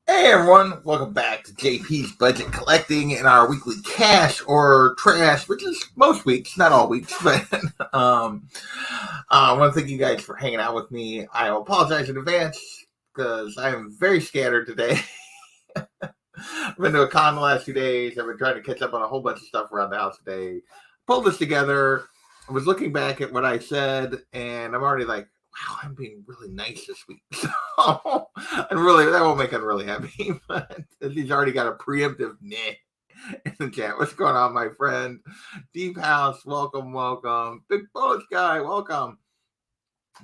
Hey everyone, welcome back to JP's Budget Collecting and our weekly cash or trash, which is most weeks, not all weeks, but I want to thank you guys for hanging out with me. I apologize in advance because I am very scattered today. I've been to a con the last 2 days. I've been trying to catch up on a whole bunch of stuff around the house today. Pulled this together. I was looking back at what I said, and I'm already like, wow, I'm being really nice this week. So, and really, that won't make him really happy, but he's already got a preemptive meh in the chat. What's going on, my friend? Deep House, welcome, welcome. Big Bullish Guy, welcome.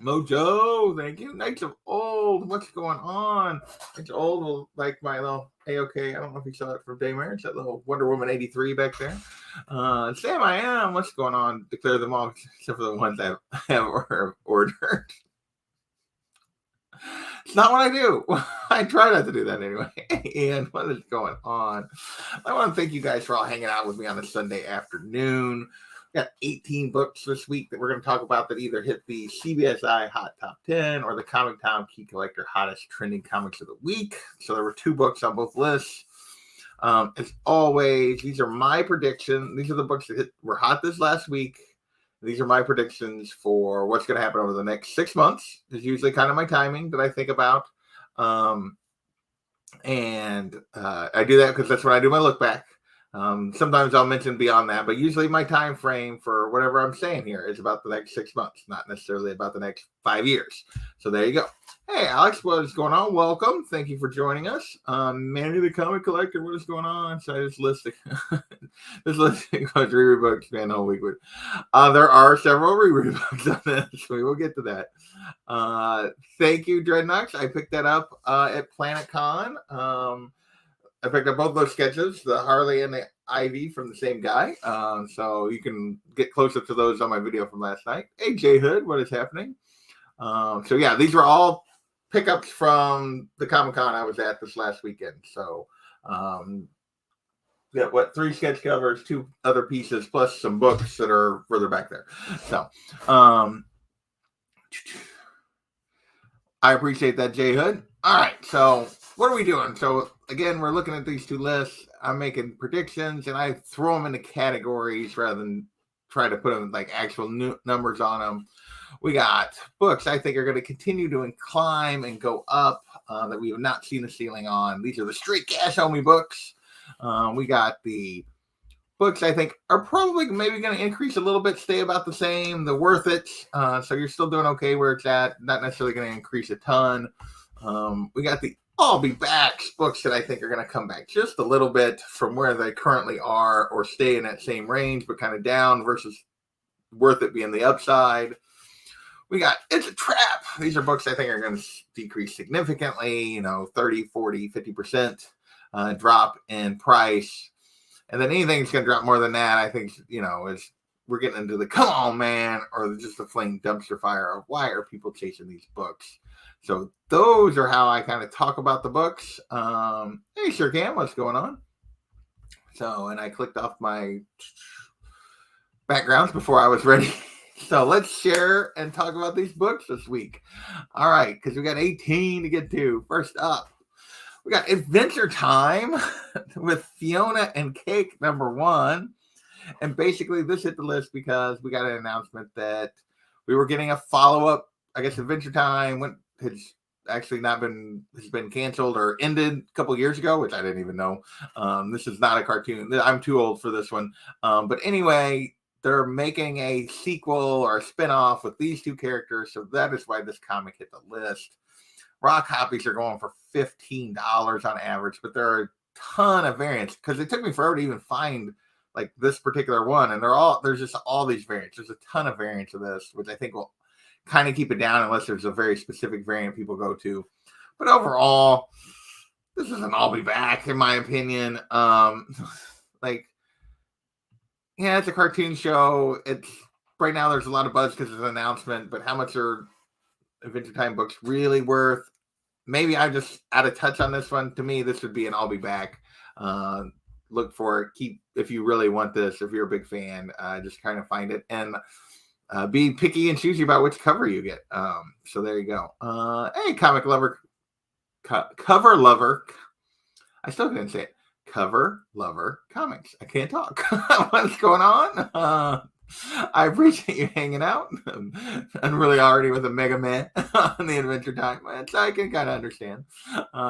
Mojo, thank you. Knights of Old, what's going on? Knights of Old will like my little A-OK. I don't know if you saw it from Daymarriage, that little Wonder Woman 83 back there. Sam, I am. What's going on? Declare them all except for the ones I have ordered. It's not what I do. I try not to do that anyway. And what is going on? I want to thank you guys for all hanging out with me on a Sunday afternoon. We got 18 books this week that we're going to talk about that either hit the CBSI Hot Top 10 or the Comic Town Key Collector Hottest Trending Comics of the Week. So there were 2 books on both lists. As always, these are my predictions. These are the books that were hot this last week. These are my predictions for what's going to happen over the next 6 months. Is usually kind of my timing that I think about. I do that because that's when I do my look back. Sometimes I'll mention beyond that, but usually my time frame for whatever I'm saying here is about the next 6 months, not necessarily about the next 5 years. So there you go. Hey, Alex, what is going on? Welcome. Thank you for joining us. Manny the Comic Collector, what is going on? So I just listed this listing goes Riri books, man, the whole week. There are several Riri books on this. We will get to that. Thank you, Dreadnox. I picked that up at Planet Con. I picked up both those sketches, the Harley and the Ivy from the same guy. So you can get closer to those on my video from last night. Hey, J Hood, what is happening? So yeah, these were all pickups from the Comic-Con I was at this last weekend. So yeah, 3 sketch covers, 2 other pieces, plus some books that are further back there. So I appreciate that, J Hood. All right, so what are we doing? So again, we're looking at these 2 lists. I'm making predictions, and I throw them into categories rather than try to put them like actual numbers on them. We got books I think are going to continue to climb and go up that we have not seen the ceiling on. These are the straight cash only books. We got the books I think are probably maybe going to increase a little bit, stay about the same. The worth it. So you're still doing okay where it's at. Not necessarily going to increase a ton. We got the I'll Be Back books that I think are going to come back just a little bit from where they currently are or stay in that same range, but kind of down versus worth it being the upside. We got It's a Trap. These are books I think are going to decrease significantly, 30, 40, 50% drop in price. And then anything that's going to drop more than that, I think, is we're getting into the come on, man, or just the flaming dumpster fire of why are people chasing these books. So those are how I kind of talk about the books. Hey, Sir Cam, what's going on? So, and I clicked off my backgrounds before I was ready. So let's share and talk about these books this week. All right, because we got 18 to get to. First up, we got Adventure Time with Fiona and Cake #1. And basically this hit the list because we got an announcement that we were getting a follow-up. I guess Adventure Time has been canceled or ended a couple years ago, which I didn't even know. This is not a cartoon. I'm too old for this one. But anyway, they're making a sequel or a spinoff with these 2 characters. So that is why this comic hit the list. Raw copies are going for $15 on average, but there are a ton of variants because it took me forever to even find like this particular one. And there's just all these variants. There's a ton of variants of this, which I think will kind of keep it down unless there's a very specific variant people go to. But overall, this is an I'll Be Back, in my opinion. It's a cartoon show. It's right now there's a lot of buzz because of an announcement, but how much are Adventure Time books really worth? Maybe I'm just out of touch on this one. To me, this would be an I'll Be Back. Look for it. If you really want this, if you're a big fan, just kind of find it. And be picky and choosy about which cover you get. So there you go. Hey, comic lover, cover lover. I still couldn't say it. Cover Lover Comics. I can't talk. What's going on? I appreciate you hanging out. I'm really already with a Mega Man on the Adventure Time, so I can kind of understand.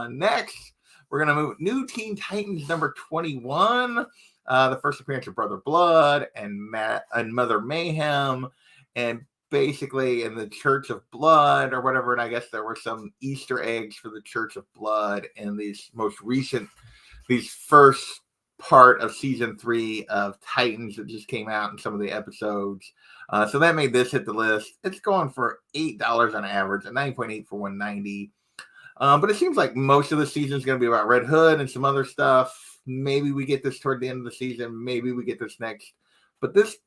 Next, we're going to move New Teen Titans number 21. The first appearance of Brother Blood and Mother Mayhem, and basically in the Church of Blood or whatever. And I guess there were some Easter eggs for the Church of Blood in these first part of season 3 of Titans that just came out in some of the episodes. So that made this hit the list. It's going for $8 on average, a 9.8 for 190. But it seems like most of the season is going to be about Red Hood and some other stuff. Maybe we get this toward the end of the season. Maybe we get this next. But this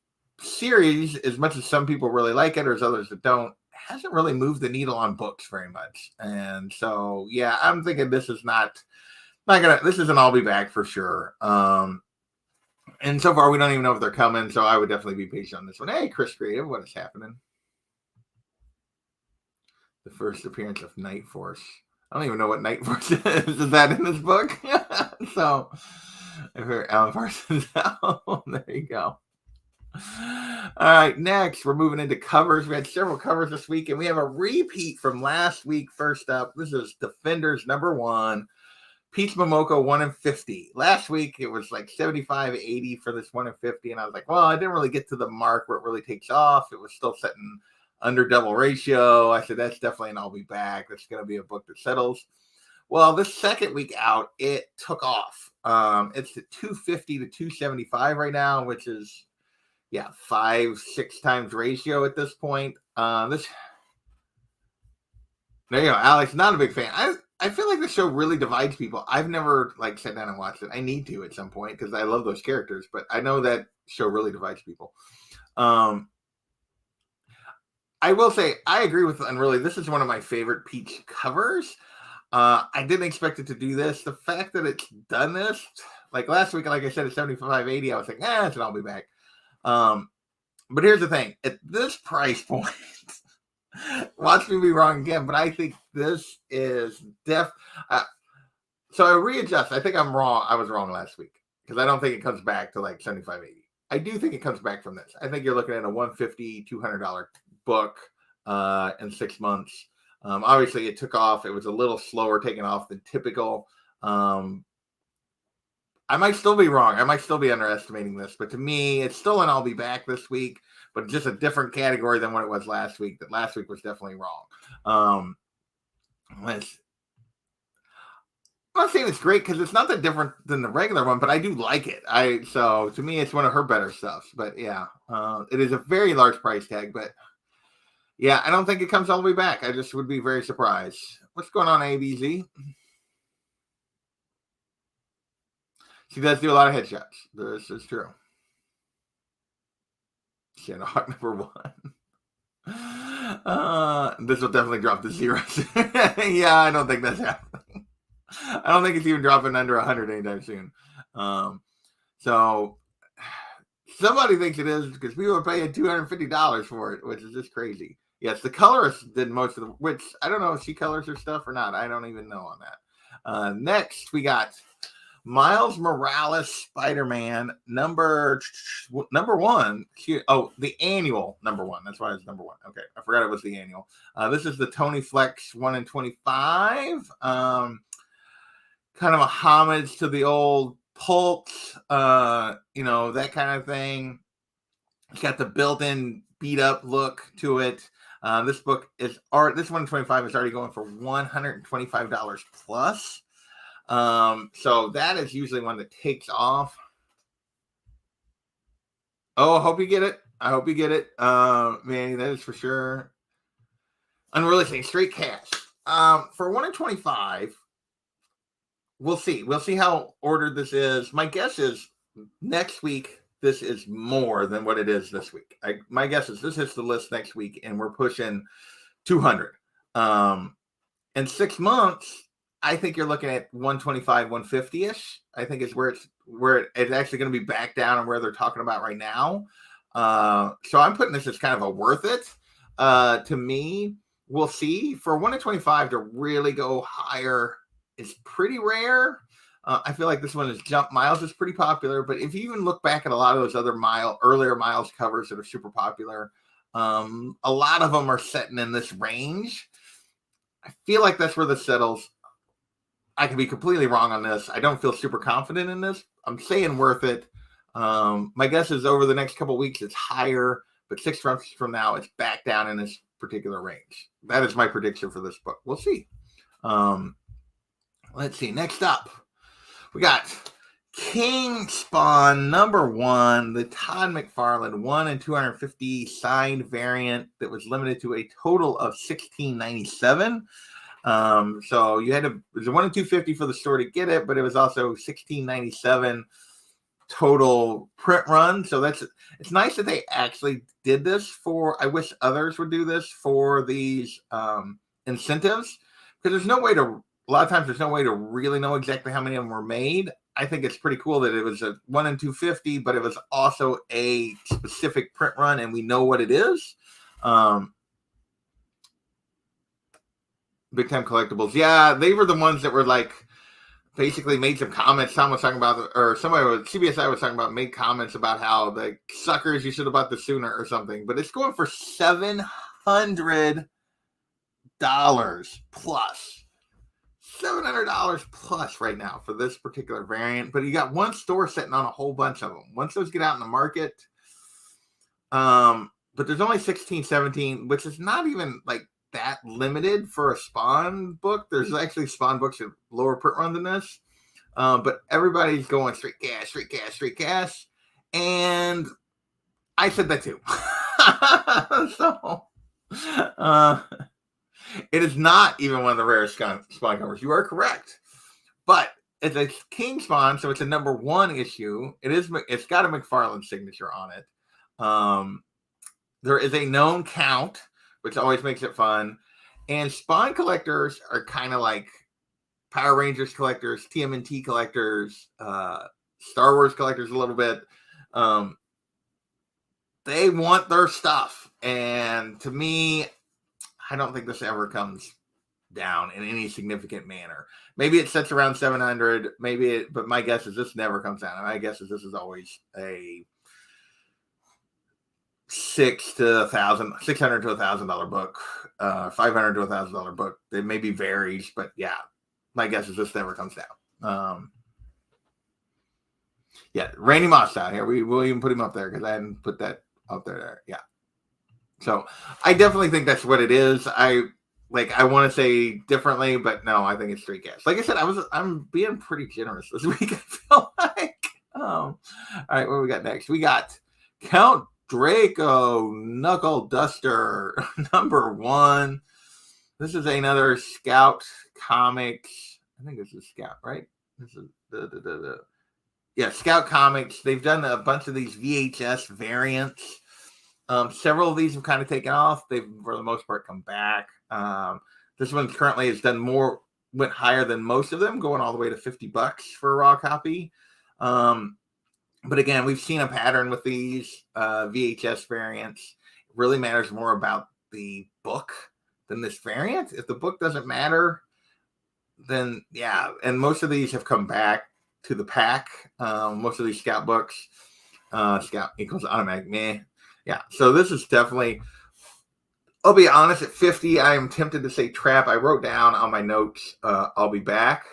series, as much as some people really like it or as others that don't, hasn't really moved the needle on books very much. And so, yeah, I'm thinking this is this isn't I'll be back for sure. And so far, we don't even know if they're coming. So I would definitely be patient on this one. Hey, Chris Creative, what is happening? The first appearance of Night Force. I don't even know what Night Force is. Is that in this book? So, if you're Alan Parsons out, there you go. All right, next, we're moving into covers. We had several covers this week, and we have a repeat from last week. First up, this is Defenders number 1. Peach Momoko 1 in 50. Last week, it was like 75-80 for this 1 in 50, and I was like, well, I didn't really get to the mark where it really takes off. It was still sitting under double ratio. I said, that's definitely an I'll be back. That's going to be a book that settles. Well, this second week out, it took off. It's at 250 to 275 right now, which is, 5-6 times ratio at this point. There you go, Alex. Not a big fan. I feel like the show really divides people. I've never sat down and watched it. I need to at some point because I love those characters, but I know that show really divides people. I will say, I agree with Unruly. This is one of my favorite Peach covers. I didn't expect it to do this. The fact that it's done this, like last week, like I said, at 75-80, I was like, it's an I'll be back. But here's the thing. At this price point, watch me be wrong again, but I think this is so I readjust. I think I'm wrong. I was wrong last week because I don't think it comes back to 75-80. I do think it comes back from this. I think you're looking at a $150, $200 book in 6 months. Obviously, it took off. It was a little slower taking off than typical. I might still be wrong. I might still be underestimating this. But to me, it's still an I'll be back this week, but just a different category than what it was last week. That last week was definitely wrong. I'm not saying it's great because it's not that different than the regular one, but I do like it. So to me, it's one of her better stuffs. But yeah, it is a very large price tag. But yeah, I don't think it comes all the way back. I just would be very surprised. What's going on, ABZ? She does do a lot of headshots. This is true. Shadowhawk number 1. This will definitely drop to 0. Yeah, I don't think that's happening. I don't think it's even dropping under 100 anytime soon. So somebody thinks it is because people are paying $250 for it, which is just crazy. Yes, the colorist did most of the, which I don't know if she colors her stuff or not. I don't even know on that. Next, we got Miles Morales Spider-Man number 1. The annual number 1. That's why it's number 1. Okay, I forgot it was the annual. This is the Tony Flex 1 in 25. Kind of a homage to the old Pulps, that kind of thing. It's got the built-in beat-up look to it. This book is this 1 in 25 is already going for $125 plus. So that is usually one that takes off. Oh, I hope you get it. Manny, that is for sure. Unreally saying straight cash. For 1 in 25, we'll see. We'll see how ordered this is. My guess is next week, this is more than what it is this week. My guess is this hits the list next week, and we're pushing 200. In 6 months, I think you're looking at 125, 150-ish. I think is where it's actually going to be back down and where they're talking about right now. So I'm putting this as kind of a worth it. To me, we'll see. For 1 in 25 to really go higher is pretty rare. I feel like this one is Jump Miles is pretty popular, but if you even look back at a lot of those other earlier Miles covers that are super popular, a lot of them are setting in this range. I feel like that's where this settles. I could be completely wrong on this. I don't feel super confident in this. I'm saying worth it. My guess is over the next couple of weeks, it's higher, but 6 months from now, it's back down in this particular range. That is my prediction for this book. We'll see. Let's see. Next up, we got King Spawn #1, the Todd McFarlane 1 in 250 signed variant that was limited to a total of 1697. So you had to, it was a 1 in 250 for the store to get it, but it was also 1697 total print run. So it's nice that they actually did this for, I wish others would do this for these incentives, because there's no way to, a lot of times there's no way to really know exactly how many of them were made. I think it's pretty cool that it was a 1 in 250, but it was also a specific print run and we know what it is. Big Time Collectibles. Yeah, they were the ones that were like, basically made some comments. Tom was talking about, or somebody was, CBSI was talking about, made comments about how the suckers, you should have bought this sooner or something. But it's going for $700 plus. $700 plus right now for this particular variant. But you got one store sitting on a whole bunch of them. Once those get out in the market, but there's only 16, 17, which is not even like that limited for a Spawn book. There's actually Spawn books at lower print run than this, but everybody's going straight cash, and I said that too. So it is not even one of the rarest Spawn covers. You are correct, but it's a King Spawn, so it's a #1 issue. It's got a McFarlane signature on it. There is a known count, which always makes it fun. And Spawn collectors are kind of like Power Rangers collectors, TMNT collectors, Star Wars collectors a little bit. They want their stuff. And to me, I don't think this ever comes down in any significant manner. Maybe it sits around 700, but my guess is this never comes down. My guess is this is always a $600 to $1,000 book, $500 to $1,000 book. It maybe varies, but yeah, my guess is this never comes down. Yeah, Randy Moss down here. We'll even put him up there because I hadn't put that up there. Yeah. So I definitely think that's what it is. I want to say differently, but no, I think it's straight cash. Like I said, I'm being pretty generous this week, I feel like. All right, what do we got next? We got Count Draco Knuckle Duster #1. This is another Scout Comics. I think this is Scout, right? This is yeah, Scout Comics. They've done a bunch of these VHS variants. Several of these have kind of taken off. They've, for the most part, come back. This one currently has done more, went higher than most of them, going all the way to $50 for a raw copy. But again, we've seen a pattern with these VHS variants. It really matters more about the book than this variant. If the book doesn't matter, then yeah. And most of these have come back to the pack. Most of these Scout books, Scout equals automatic, meh. Yeah, so this is definitely, I'll be honest, at 50, I am tempted to say trap. I wrote down on my notes, I'll be back.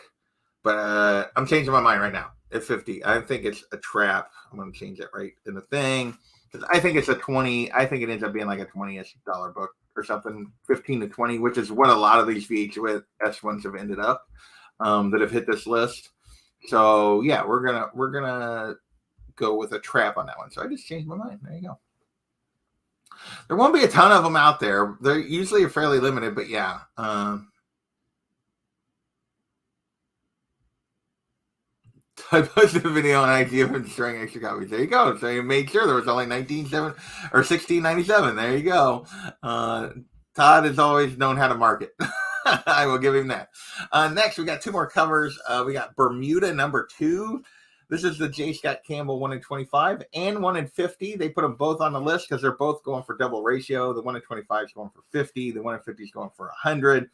But I'm changing my mind right now. At 50, I think it's a trap. I'm going to change that right in the thing, because I think it's a 20. I think it ends up being like a $20-ish book or something, 15 to 20, which is what a lot of these VHS ones have ended up, that have hit this list. So yeah, we're gonna go with a trap on that one. So I just changed my mind. There you go. There won't be a ton of them out there. They're usually fairly limited, but yeah. I posted a video on IG of him destroying extra copies. There you go. So you made sure there was only 1697. There you go. Todd has always known how to market. I will give him that. Next, we got 2 more covers. We got Bermuda #2. This is the J. Scott Campbell 1 in 25 and 1 in 50. They put them both on the list because they're both going for double ratio. The 1 in 25 is going for 50. The 1 in 50 is going for 100.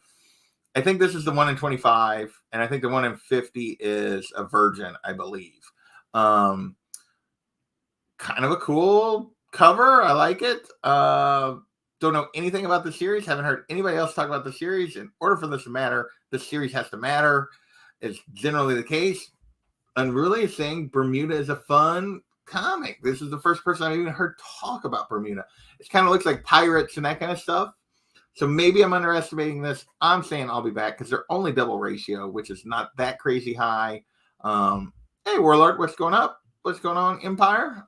I think this is the 1 in 25, and I think the 1 in 50 is a virgin, I believe. Kind of a cool cover. I like it. Don't know anything about the series. Haven't heard anybody else talk about the series. In order for this to matter, this series has to matter. It's generally the case. Unruly is saying Bermuda is a fun comic. This is the first person I've even heard talk about Bermuda. It kind of looks like pirates and that kind of stuff. So maybe I'm underestimating this. I'm saying I'll be back because they're only double ratio, which is not that crazy high. Hey, Warlord, what's going up? What's going on, Empire?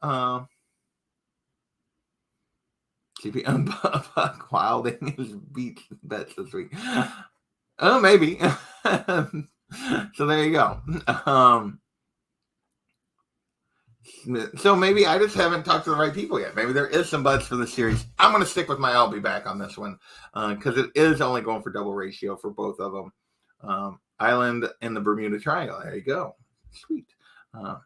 CP Buck wilding his beat bets this week. Oh, maybe. So there you go. So maybe I just haven't talked to the right people yet. Maybe there is some buzz for the series. I'm going to stick with my I'll be back on this one because it is only going for double ratio for both of them. Island and the Bermuda Triangle. There you go. Sweet. There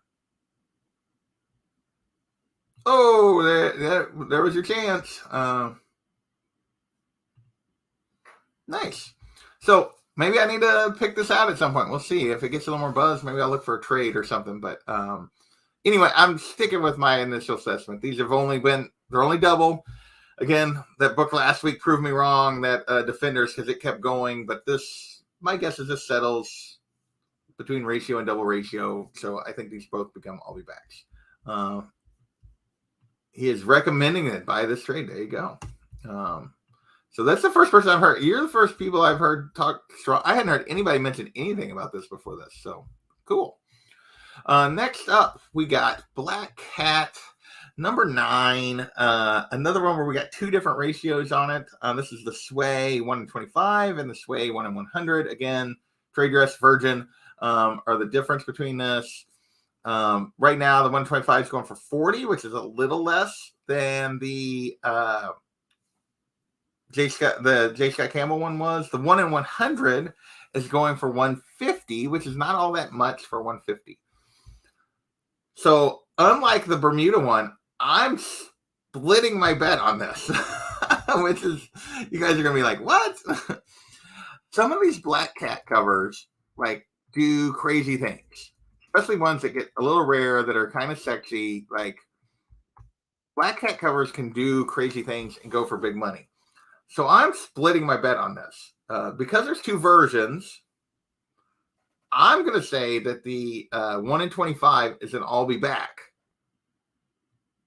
was your chance. Nice. So maybe I need to pick this out at some point. We'll see. If it gets a little more buzz, maybe I'll look for a trade or something. But anyway, I'm sticking with my initial assessment. They're only double. Again, that book last week proved me wrong, that Defenders, because it kept going. But this, my guess is this settles between ratio and double ratio. So I think these both become I'll be backs. He is recommending it. Buy this trade. There you go. So that's the first person I've heard. You're the first people I've heard talk strong. I hadn't heard anybody mention anything about this before this. So cool. Next up, we got Black Cat number 9. Another one where we got 2 different ratios on it. This is the Sway 1 in 25 and the Sway 1 in 100. Again, trade dress virgin are the difference between this. Right now, the 125 is going for 40, which is a little less than the J. Scott Campbell one was. The 1 in 100 is going for 150, which is not all that much for 150. So, unlike the Bermuda one, I'm splitting my bet on this, which is, you guys are going to be like, what? Some of these Black Cat covers, like, do crazy things, especially ones that get a little rare that are kind of sexy. Like, Black Cat covers can do crazy things and go for big money. So I'm splitting my bet on this. Because there's 2 versions, I'm going to say that the 1 in 25 is an I'll be back.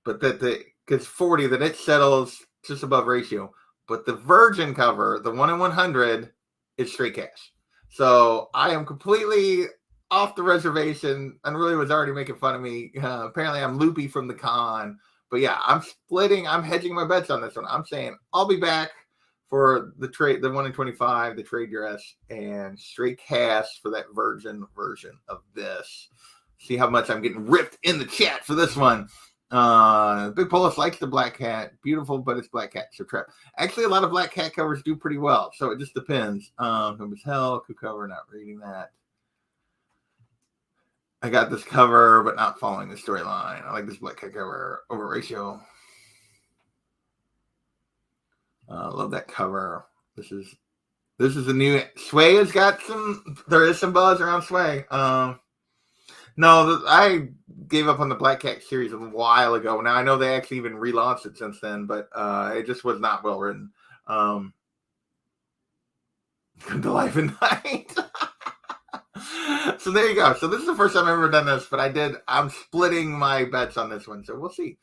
But that because 40, that it settles just above ratio. But the virgin cover, the 1 in 100, is straight cash. So I am completely off the reservation. Unruly was already making fun of me. Apparently I'm loopy from the con. But yeah, I'm hedging my bets on this one. I'm saying I'll be back for the trade, the 1 in 25, the trade dress, and straight cash for that virgin version of this. See how much I'm getting ripped in the chat for this one. Big Polis likes the Black Cat. Beautiful, but it's Black Cat, so trap. Actually, a lot of Black Cat covers do pretty well, so it just depends. It was hell, cool cover, not reading that. I got this cover, but not following the storyline. I like this Black Cat cover over ratio. Love that cover. This is a new Sway has got some. There is some buzz around Sway. No, I gave up on the Black Cat series a while ago. Now I know they actually even relaunched it since then, but it just was not well written. Come to life at night. So there you go. So this is the first time I've ever done this, but I'm splitting my bets on this one. So we'll see.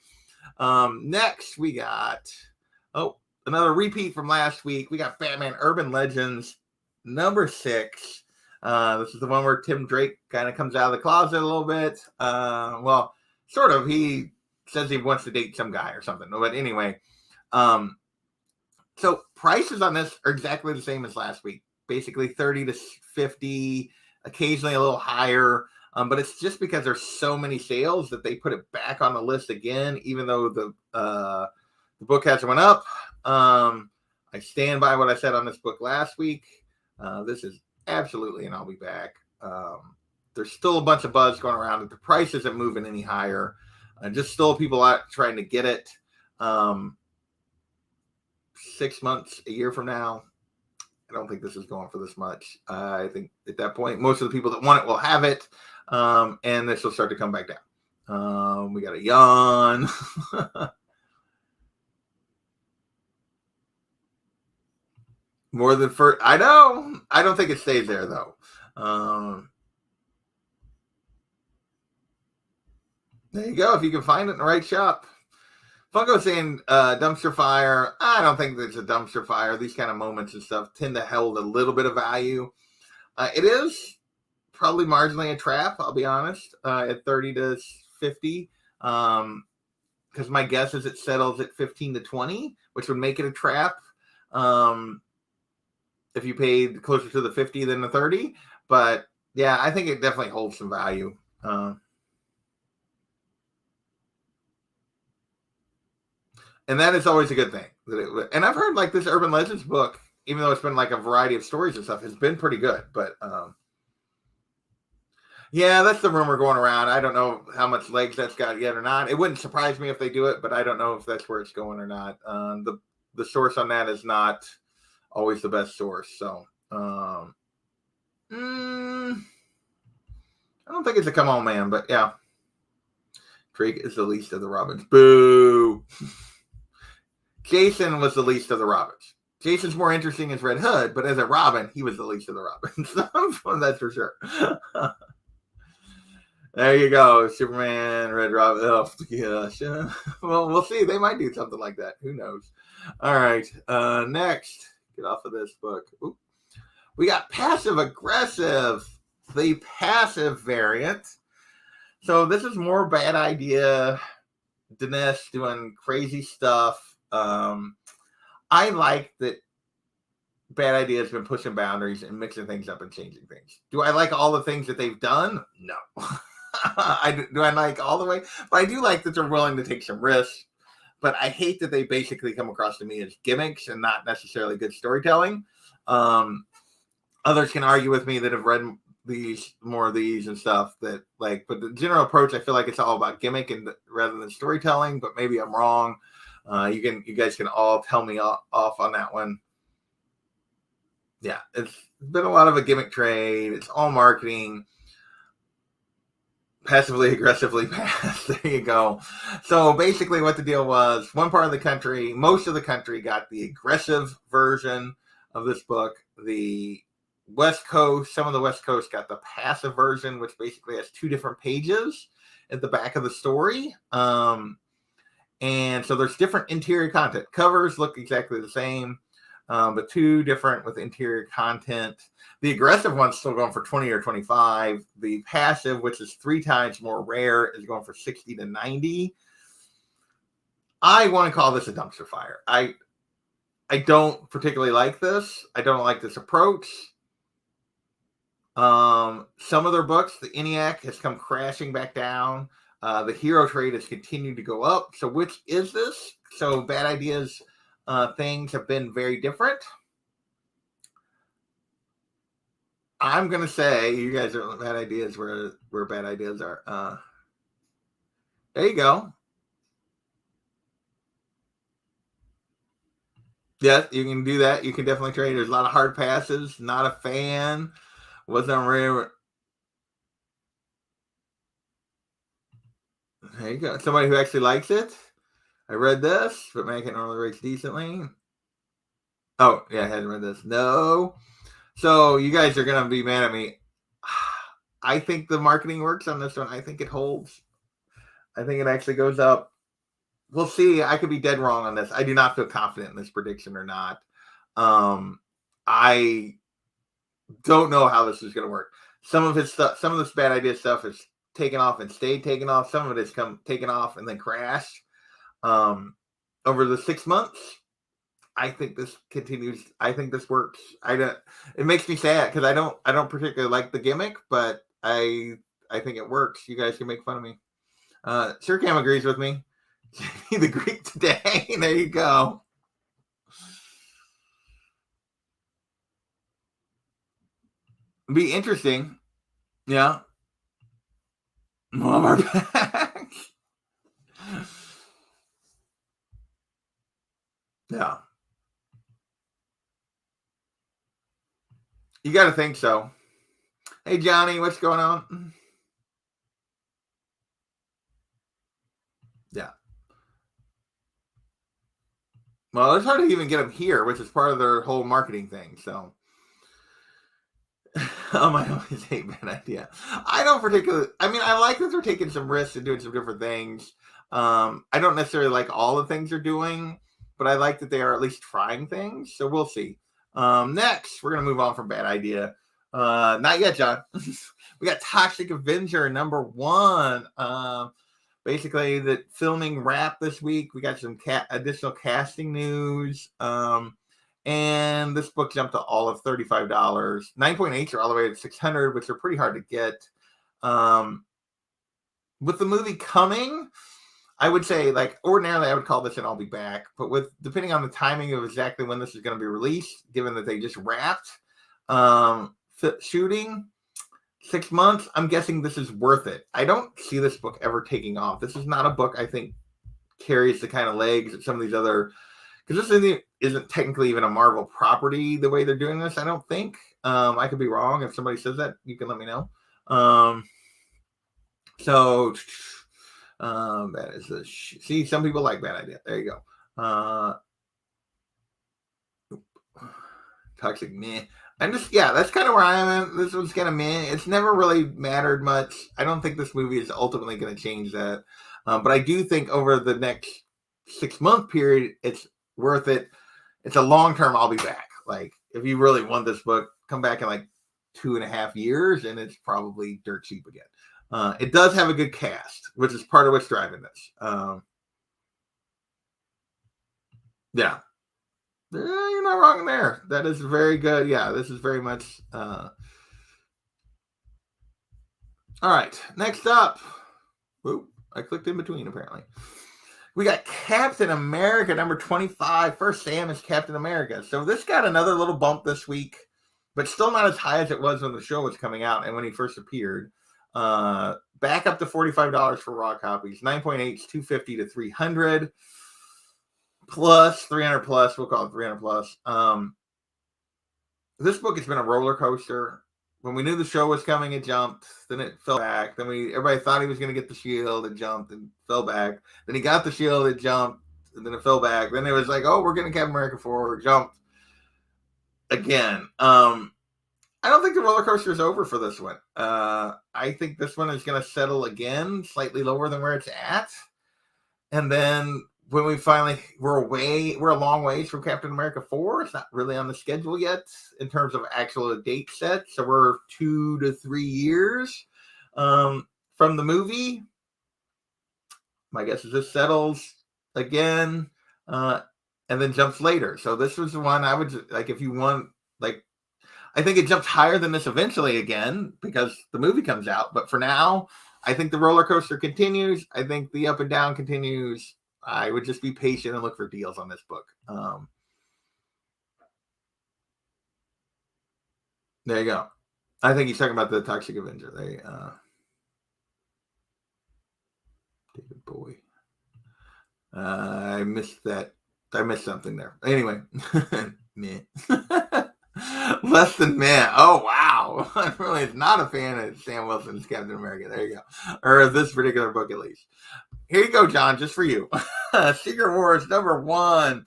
Next we got another repeat from last week. We got Batman Urban Legends number 6. This is the one where Tim Drake kind of comes out of the closet a little bit. Well, sort of. He says he wants to date some guy or something. But anyway, so prices on this are exactly the same as last week. Basically 30 to 50, occasionally a little higher. But it's just because there's so many sales that they put it back on the list again, even though the book hasn't went up. I stand by what I said on this book last week. This is absolutely an I'll be back. There's still a bunch of buzz going around, but the price isn't moving any higher. Just still people out trying to get it. 6 months, a year from now, I don't think this is going for this much. I think at that point, most of the people that want it will have it, and this will start to come back down. We got a yawn. More than first. I know. I don't think it stays there though. There you go. If you can find it in the right shop. Funko saying dumpster fire. I don't think there's a dumpster fire. These kind of moments and stuff tend to hold a little bit of value. It is probably marginally a trap, I'll be honest, at 30 to 50. Because my guess is it settles at 15 to 20, which would make it a trap. If you paid closer to the 50 than the 30. But yeah, I think it definitely holds some value. And that is always a good thing. And I've heard like this Urban Legends book, even though it's been like a variety of stories and stuff, has been pretty good. But yeah, that's the rumor going around. I don't know how much legs that's got yet or not. It wouldn't surprise me if they do it, but I don't know if that's where it's going or not. The source on that is not always the best source. So I don't think it's a come on man, but yeah. Drake is the least of the Robins. Boo. Jason was the least of the Robins. Jason's more interesting as Red Hood, but as a Robin, he was the least of the Robins. That's for sure. There you go. Superman, Red Robin. Oh, gosh. Well, we'll see. They might do something like that. Who knows? All right. Next. Get off of this book. Ooh. We got Passive Aggressive, the passive variant. So this is more bad idea. Dinesh doing crazy stuff. I like that Bad Idea has been pushing boundaries and mixing things up and changing things. Do I like all the things that they've done? No. Do I like all the way? But I do like that they're willing to take some risks. But I hate that they basically come across to me as gimmicks and not necessarily good storytelling. Others can argue with me that have read more of these and stuff that like, but the general approach, I feel like it's all about gimmick and rather than storytelling, but maybe I'm wrong. You guys can all tell me off on that one. Yeah, it's been a lot of a gimmick trade. It's all marketing. Passively, aggressively pass. There you go. So basically what the deal was, one part of the country, most of the country got the aggressive version of this book. The West Coast, some of the West Coast got the passive version, which basically has 2 different pages at the back of the story. And so there's different interior content. Covers look exactly the same, but 2 different with interior content. The aggressive one's still going for 20 or 25. The passive, which is 3 times more rare, is going for 60 to 90. I want to call this a dumpster fire. I don't particularly like this. I don't like this approach. Some of their books, the ENIAC has come crashing back down. The hero trade has continued to go up. So which is this? So Bad Ideas things have been very different. I'm going to say you guys are Bad Ideas where Bad Ideas are. There you go. Yeah, you can do that. You can definitely trade. There's a lot of hard passes. Not a fan. Wasn't rare. There you go. Somebody who actually likes it. I read this, but man, I can normally rates decently. Oh, yeah, I hadn't read this. No. So you guys are going to be mad at me. I think the marketing works on this one. I think it holds. I think it actually goes up. We'll see. I could be dead wrong on this. I do not feel confident in this prediction or not. I don't know how this is going to work. Some of his stuff, some of this Bad Idea stuff is taken off and stayed taken off. Some of it has taken off and then crashed. Over the 6 months, I think this continues. I think this works. It makes me sad because I don't particularly like the gimmick, but I think it works. You guys can make fun of me. Sir Cam agrees with me. The Greek today. There you go. Be interesting. Yeah. Mom, back. Yeah. You got to think so. Hey, Johnny, what's going on? Yeah. Well, it's hard to even get them here, which is part of their whole marketing thing. So, I always hate bad idea. I don't particularly. I mean, I like that they're taking some risks and doing some different things. I don't necessarily like all the things they're doing, but I like that they are at least trying things. So we'll see. Next, we're gonna move on from bad idea. Not yet, John. We got Toxic Avenger #1. Basically, the filming wrap this week. We got some additional casting news. And this book jumped to all of $35. 9.8s are all the way to 600, which are pretty hard to get. With the movie coming, I would say, like, ordinarily I would call this an I'll Be Back, but with depending on the timing of exactly when this is going to be released, given that they just wrapped shooting 6 months, I'm guessing this is worth it. I don't see this book ever taking off. This is not a book I think carries the kind of legs that some of these other, because this isn't technically even a Marvel property the way they're doing this, I don't think. I could be wrong. If somebody says that, you can let me know. That is a see, some people like bad idea. There you go. Toxic meh. I'm just, yeah, that's kind of where I am. This one's kind of meh. It's never really mattered much. I don't think this movie is ultimately going to change that. But I do think over the next 6 month period, it's worth it. It's a long term I'll be back. Like, if you really want this book, come back in like 2.5 years and it's probably dirt cheap again. It does have a good cast, which is part of what's driving this. Yeah. You're not wrong there. That is very good. Yeah, this is very much. All right. Next up. Whoop, I clicked in between, apparently. We got Captain America #25. First Sam is Captain America. So this got another little bump this week, but still not as high as it was when the show was coming out and when he first appeared. Back up to $45 for raw copies. 9.8s, 250 to 300. Plus 300 plus, we'll call it 300 plus. This book has been a roller coaster. When we knew the show was coming, it jumped. Then it fell back. Then everybody thought he was going to get the shield. It jumped and fell back. Then he got the shield. It jumped. And then it fell back. Then it was like, oh, we're getting Captain America 4. Jumped again. I don't think the roller coaster is over for this one. I think this one is going to settle again, slightly lower than where it's at. And then when we finally, we're a long ways from Captain America 4. It's not really on the schedule yet in terms of actual date set. So we're 2 to 3 years from the movie. My guess is this settles again and then jumps later. So this was the one I would, like, if you want, like, I think it jumps higher than this eventually again because the movie comes out. But for now, I think the roller coaster continues. I think the up and down continues. I would just be patient and look for deals on this book. There you go. I think he's talking about the Toxic Avenger. David Bowie. I missed that. I missed something there. Anyway, meh. Less than meh. Oh, wow. I really is not a fan of Sam Wilson's Captain America. There you go. Or this particular book, at least. Here you go, John, just for you. Secret Wars #1.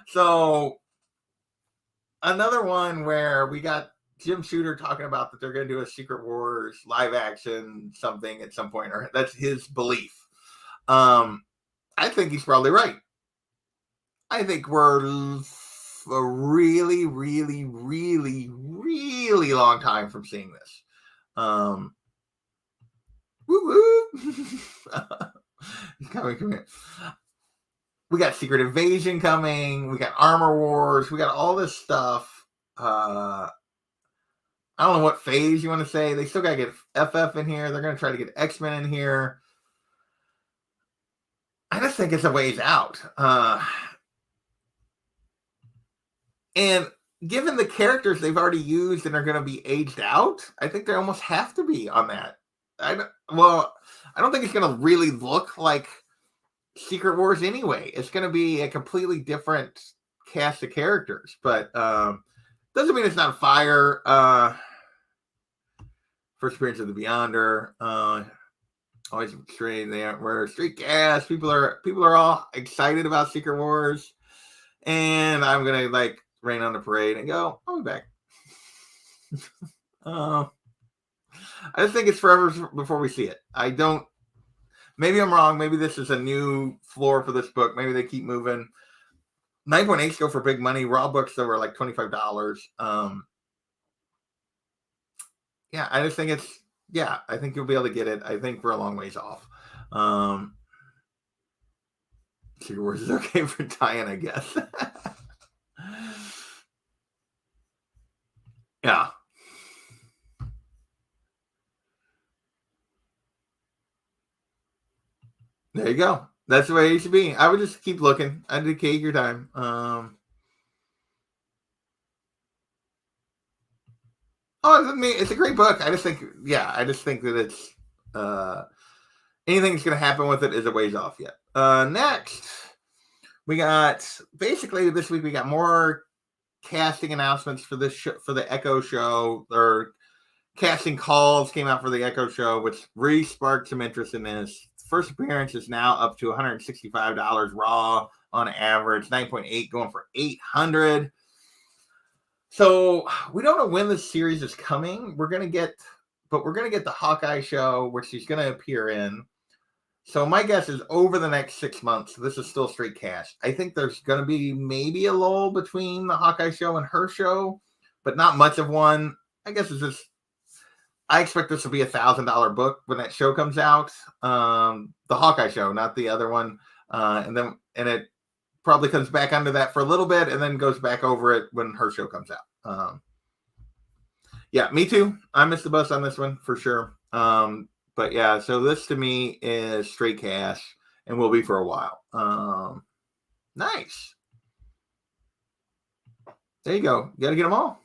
So, another one where we got Jim Shooter talking about that they're going to do a Secret Wars live action something at some point, or that's his belief. I think he's probably right. I think we're a really, really, really, really long time from seeing this. Woo-woo. Come here. We got Secret Invasion coming. We got Armor Wars. We got all this stuff. I don't know what phase you want to say. They still got to get FF in here. They're going to try to get X-Men in here. I just think it's a ways out. And given the characters they've already used and are going to be aged out, I think they almost have to be on that. I don't think it's going to really look like Secret Wars anyway. It's going to be a completely different cast of characters. But Doesn't mean it's not fire. First appearance of the Beyonder. Always straight there. We're street gas. People are all excited about Secret Wars, and I'm gonna like rain on the parade and go. I'll be back. I just think it's forever before we see it. I don't. Maybe I'm wrong. Maybe this is a new floor for this book. Maybe they keep moving. 9.8s go for big money. Raw books that were like $25. Yeah, I just think it's. Yeah, I think you'll be able to get it. I think we're a long ways off. Secret Wars is okay for tie-in, I guess. Yeah. There you go. That's the way it should be. I would just keep looking. I'd dedicate your time. I mean, it's a great book. I just think that it's anything that's going to happen with it is a ways off yet. Next, we got basically this week we got more casting announcements for this for the Echo show, or casting calls came out for the Echo show, which really sparked some interest in this. First appearance is now up to $165 raw on average, 9.8 going for 800. So we don't know when this series is coming. We're gonna get the Hawkeye show, which she's gonna appear in. So my guess is over the next 6 months, this is still straight cash. I think there's gonna be maybe a lull between the Hawkeye show and her show, but not much of one. I guess it's just. I expect this will be $1,000 book when that show comes out. The Hawkeye show, not the other one. And it probably comes back under that for a little bit and then goes back over it when her show comes out. Yeah, me too. I missed the bus on this one for sure. But yeah, so this to me is straight cash and will be for a while. Nice. There you go. You got to get them all.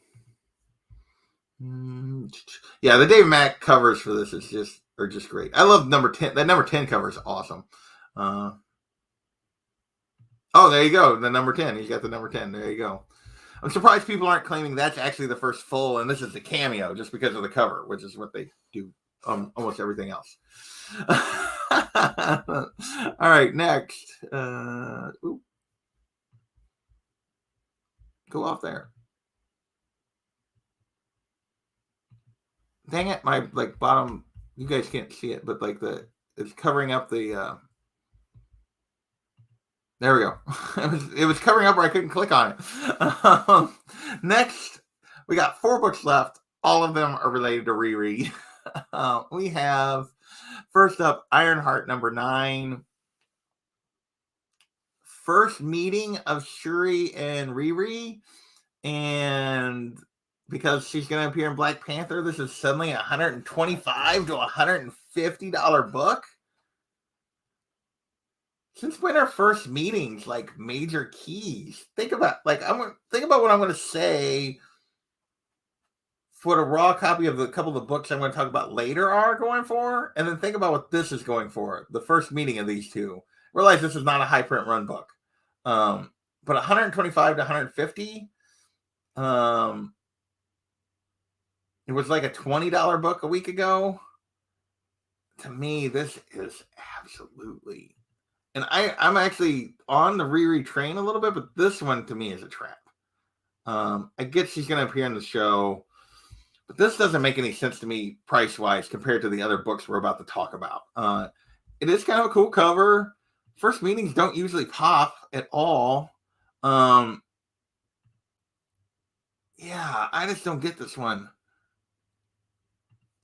Yeah, the Dave Mack covers for this are just great. I love number 10. That number 10 cover is awesome. Oh, there you go. The number 10. He's got the number 10. There you go. I'm surprised people aren't claiming that's actually the first full, and this is the cameo just because of the cover, which is what they do almost everything else. All right, next. Go off there. Dang it, my bottom, you guys can't see it, but it's covering up the there we go. It was covering up where I couldn't click on it. Next, we got 4 books left. All of them are related to Riri. We have first up Ironheart number 9. First meeting of Shuri and Riri, and because she's going to appear in Black Panther, this is suddenly a $125 to $150 book. Since when are first meetings like major keys? Think about what I'm going to say for the raw copy of the couple of the books I'm going to talk about later are going for, and then think about what this is going for. The first meeting of these two. Realize this is not a high print run book, but 125 to 150. It was like a $20 book a week ago. To me, this is absolutely. And I'm actually on the Riri train a little bit, but this one to me is a trap. I get she's going to appear in the show, but this doesn't make any sense to me price-wise compared to the other books we're about to talk about. It is kind of a cool cover. First meetings don't usually pop at all. Yeah, I just don't get this one.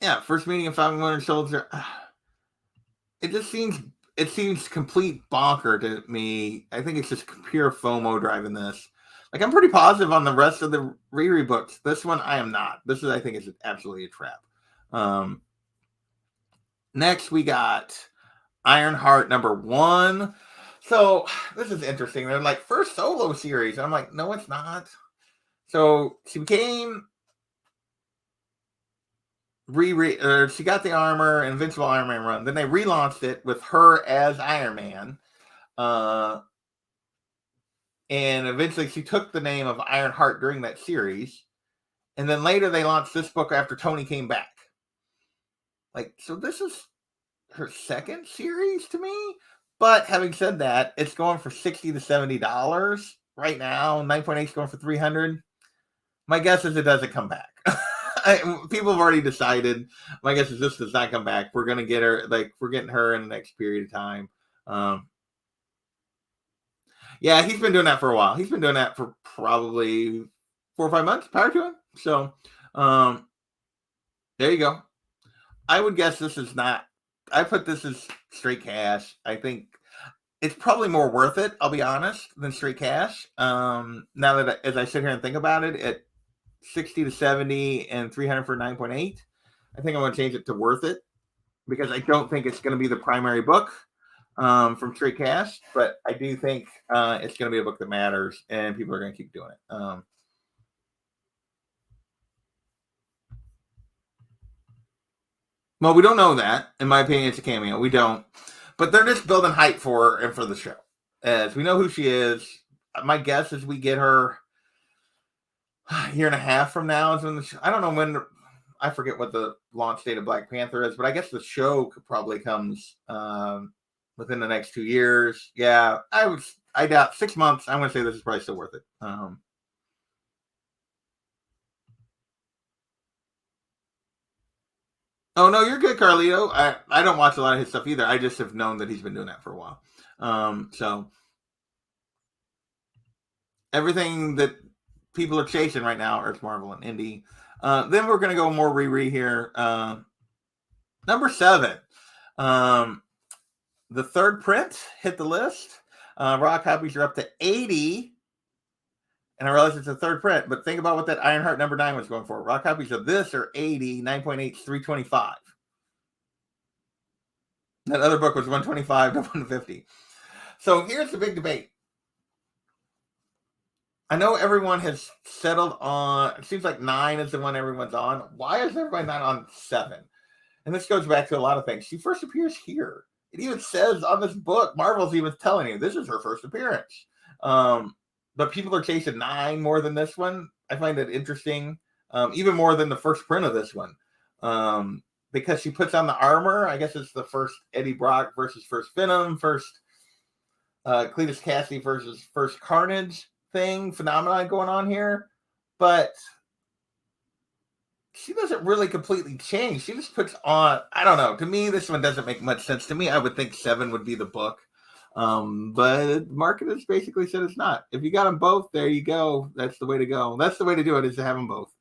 Yeah, first meeting of Falcon Winter Soldier. It seems complete bonker to me. I think it's just pure FOMO driving this. I'm pretty positive on the rest of the Riri books. This one, I am not. I think is absolutely a trap. Next, we got Ironheart number 1. So this is interesting. They're like first solo series. I'm like, no, it's not. So she became she got the armor, Invincible Iron Man run. Then they relaunched it with her as Iron Man. And eventually she took the name of Ironheart during that series. And then later they launched this book after Tony came back. Like, so this is her second series to me. But having said that, it's going for $60 to $70 right now. 9.8 is going for $300. My guess is it doesn't come back. People have already decided. My guess is this does not come back. We're gonna get her. Like, we're getting her in the next period of time. Yeah, he's been doing that for a while. He's been doing that for probably 4 or 5 months. Power to him. So, there you go. I would guess this is not. I put this as straight cash. I think it's probably more worth it, I'll be honest, than straight cash. Now that as I sit here and think about it, at 60 to 70 and 300 for 9.8, I think I'm going to change it to worth it, because I don't think it's going to be the primary book from straight cash, but I do think it's going to be a book that matters and people are going to keep doing it. Well, we don't know that. In my opinion, it's a cameo. We don't. But they're just building hype for her and for the show. As we know who she is. My guess is we get her a year and a half from now. Is when the show, I don't know when. I forget what the launch date of Black Panther is, but I guess the show probably comes within the next 2 years. Yeah, I doubt 6 months. I'm going to say this is probably still worth it. Oh, no, you're good, Carlito. I don't watch a lot of his stuff either. I just have known that he's been doing that for a while. So everything that people are chasing right now, Earth, Marvel, and Indie. Then we're going to go more Riri here. Number 7. The third print hit the list. Raw copies are up to 80. And I realize it's a third print, but think about what that Ironheart number 9 was going for. Raw copies of this are 80, 9.8 is 325. That other book was 125 to 150. So here's the big debate. I know everyone has settled on, it seems like 9 is the one everyone's on. Why is everybody not on 7? And this goes back to a lot of things. She first appears here. It even says on this book, Marvel's even telling you, this is her first appearance. But people are chasing 9 more than this one. I find it interesting, even more than the first print of this one, because she puts on the armor. I guess it's the first Eddie Brock versus first Venom, first Cletus Cassidy versus first Carnage phenomenon going on here. But she doesn't really completely change. She just puts on, I don't know. To me, this one doesn't make much sense. To me, I would think 7 would be the book. But the market has basically said it's not. If you got them both, there you go. That's the way to go. That's the way to do it, is to have them both.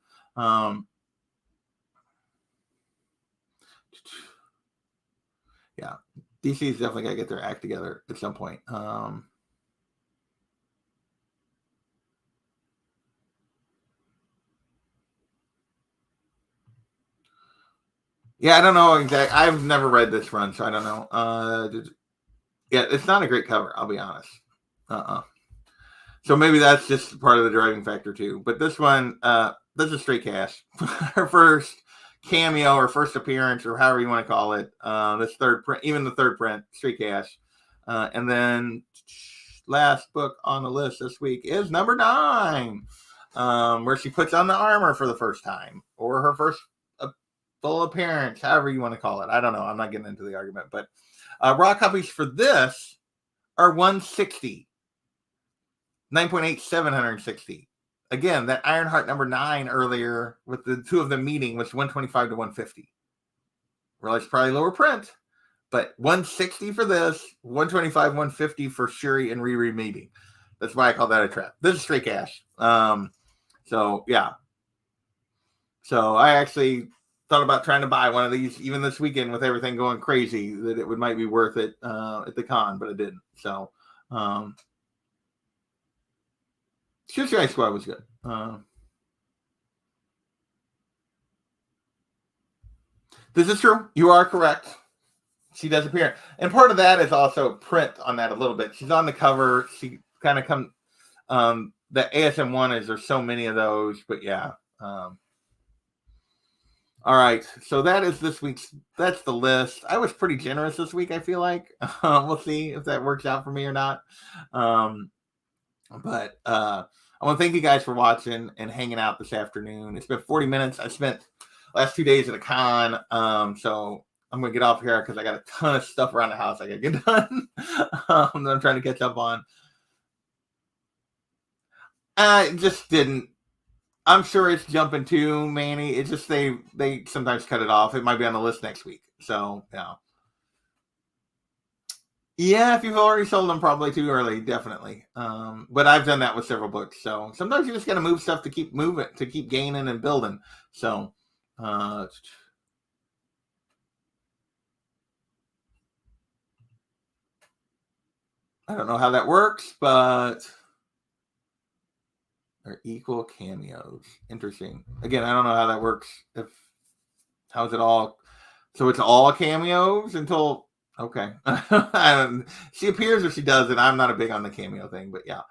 Yeah, DC's definitely got to get their act together at some point. Yeah, I don't know exactly. I've never read this run, so I don't know. Yeah, it's not a great cover, I'll be honest. So maybe that's just part of the driving factor too. But this one, this is straight cash. Her first cameo or first appearance, or however you want to call it. This third print, even the third print, straight cash. And then last book on the list this week is number 9, where she puts on the armor for the first time, or her first full appearance, however you want to call it. I don't know. I'm not getting into the argument, but raw copies for this are 160. 9.8, 760. Again, that Ironheart number 9 earlier with the two of them meeting was 125 to 150. Realize probably lower print, but 160 for this, 125, 150 for Shuri and Riri meeting. That's why I call that a trap. This is straight cash. So yeah. So I actually thought about trying to buy one of these even this weekend with everything going crazy, that it might be worth it at the con, but it didn't. So Suicide Squad was good. This is true. You are correct. She does appear. And part of that is also print on that a little bit. She's on the cover. She kind of comes. The ASM one is, there's so many of those, but yeah. All right. So that is this week's, that's the list. I was pretty generous this week, I feel like. We'll see if that works out for me or not. But I want to thank you guys for watching and hanging out this afternoon. It's been 40 minutes. I spent last 2 days at a con. So I'm going to get off here because I got a ton of stuff around the house I got to get done. That I'm trying to catch up on. I just didn't. I'm sure it's jumping too, Manny. It's just they sometimes cut it off. It might be on the list next week. So, yeah. Yeah, if you've already sold them, probably too early, definitely. But I've done that with several books. So sometimes you just got to move stuff to keep moving, to keep gaining and building. So, I don't know how that works, but they're equal cameos. Interesting. Again, I don't know how that works. How's it all? So it's all cameos until. Okay. She appears or she doesn't. I'm not a big on the cameo thing, but yeah.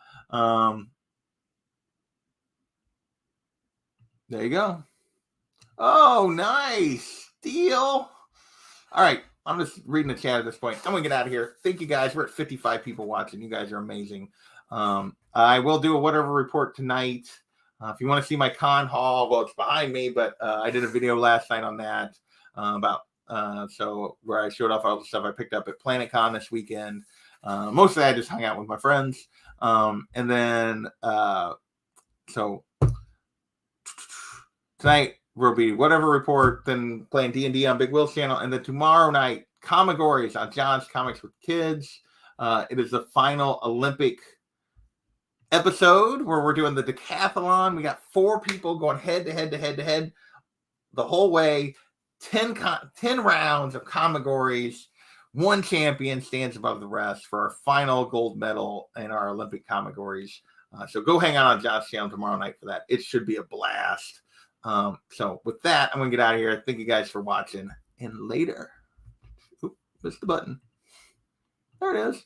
There you go. Oh, nice. Deal. All right. I'm just reading the chat at this point. I'm going to get out of here. Thank you guys. We're at 55 people watching. You guys are amazing. I will do a whatever report tonight. If you want to see my con haul, well, it's behind me, but I did a video last night on that about so where I showed off all the stuff I picked up at PlanetCon this weekend. Mostly I just hung out with my friends. And then so tonight will be whatever report, then playing D&D on Big Will's channel. And then tomorrow night, Comigories on John's Comics with Kids. It is the final Olympic episode where we're doing the decathlon. We got 4 people going head to head the whole way. 10 rounds of Comigories. 1 champion stands above the rest for our final gold medal in our Olympic Comigories. So go hang out on John's channel tomorrow night for that. It should be a blast. So with that, I'm going to get out of here. Thank you guys for watching. And later. Oop, missed the button. There it is.